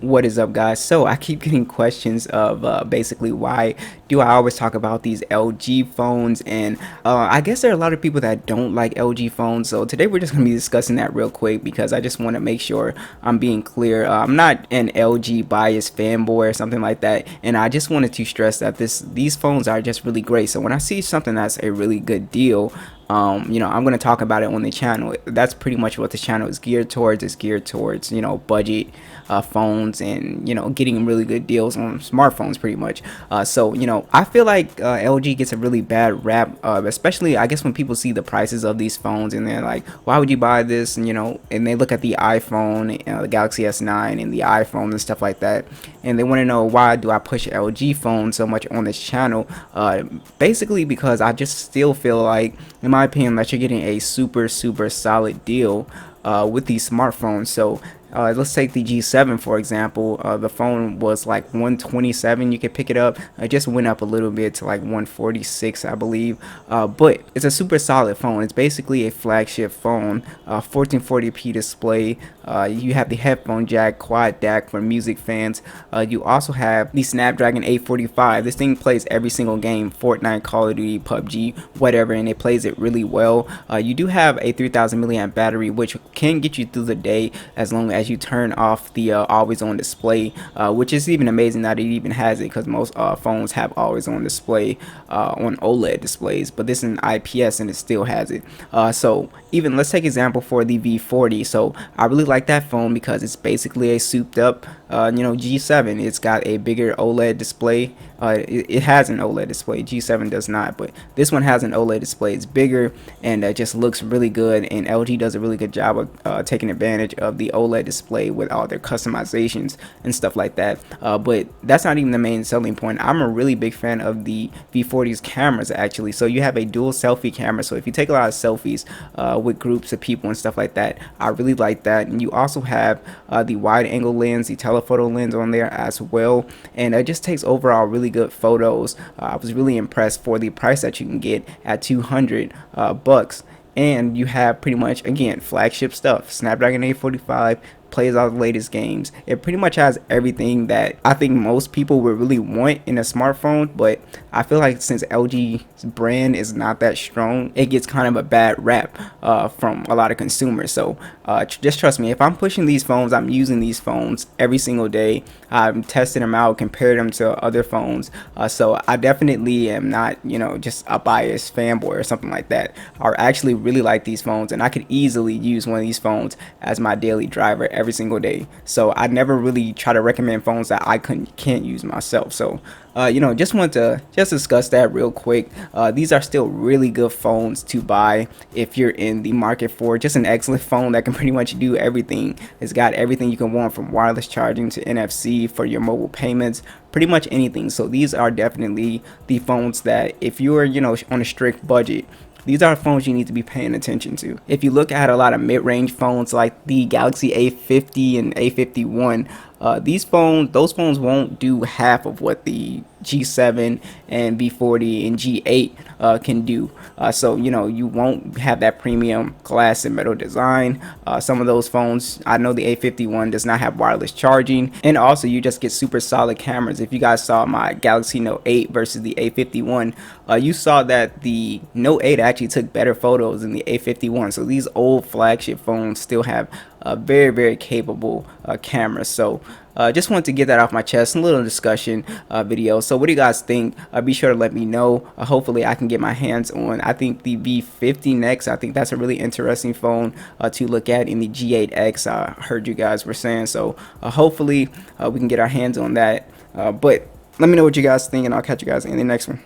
What is up, guys? So I keep getting questions of basically why do I always talk about these LG phones, and I guess there are a lot of people that don't like LG phones. So today we're just going to be discussing that real quick because I just want to make sure I'm being clear. I'm not an LG biased fanboy or something like that, and I just wanted to stress that these phones are just really great. So when I see something that's a really good deal, I'm going to talk about it on the channel. That's pretty much what the channel is geared towards. It's geared towards, budget phones and, getting really good deals on smartphones pretty much. I feel like LG gets a really bad rap, especially, I guess, when people see the prices of these phones and they're like, why would you buy this? And they look at the iPhone, the Galaxy S9 and the iPhone and stuff like that. And they want to know, why do I push LG phones so much on this channel? Basically because I just still feel like, in my opinion, that you're getting a super solid deal with these smartphones. So let's take the G7 for example. The phone was like 127. You could pick it up. It just went up a little bit to like 146, I believe. But it's a super solid phone. It's basically a flagship phone. 1440p display. You have the headphone jack, quad DAC for music fans. You also have the Snapdragon 845. This thing plays every single game, Fortnite, Call of Duty, PUBG, whatever, and it plays it really well. You do have a 3000 milliamp battery, which can get you through the day as long as you turn off the always on display, which is even amazing that it even has it, because most phones have always on display on OLED displays, but this is an IPS and it still has it. So even let's take example for the V40. So I really like that phone because it's basically a souped up G7. It's got a bigger OLED display. It has an OLED display. G7 does not, but this one has an OLED display. It's bigger and it just looks really good, and LG does a really good job of taking advantage of the OLED display with all their customizations and stuff like that. But that's not even the main selling point. I'm a really big fan of the V40's cameras, actually. So you have a dual selfie camera, so if you take a lot of selfies with groups of people and stuff like that, I really like that. And you also have the wide angle lens, the telephoto lens on there as well, and it just takes overall really good photos. I was really impressed for the price that you can get at 200 bucks. And you have pretty much, again, flagship stuff. Snapdragon 845 plays all the latest games. It pretty much has everything that I think most people would really want in a smartphone, but I feel like since LG's brand is not that strong, it gets kind of a bad rap from a lot of consumers. So just trust me, if I'm pushing these phones, I'm using these phones every single day. I'm testing them out, compared them to other phones. So I definitely am not, just a biased fanboy or something like that. I actually really like these phones, and I could easily use one of these phones as my daily driver every single day. So I never really try to recommend phones that I can't use myself. So just want to discuss that real quick. These are still really good phones to buy if you're in the market for just an excellent phone that can pretty much do everything. It's got everything you can want, from wireless charging to NFC for your mobile payments, pretty much anything. So these are definitely the phones that, if you're on a strict budget, these are phones you need to be paying attention to. If you look at a lot of mid-range phones like the Galaxy A50 and A51, those phones won't do half of what the G7 and V40 and G8 can do. So you won't have that premium glass and metal design. Some of those phones, I know the A51 does not have wireless charging, and also you just get super solid cameras. If you guys saw my Galaxy Note 8 versus the A51, you saw that the Note 8 actually took better photos than the A51. So these old flagship phones still have very capable cameras. So just wanted to get that off my chest, a little discussion video. So what do you guys think? Be sure to let me know. Hopefully I can get my hands on, I think, the V50 next. I think that's a really interesting phone to look at, in the G8X, I heard you guys were saying. So hopefully we can get our hands on that. But let me know what you guys think, and I'll catch you guys in the next one.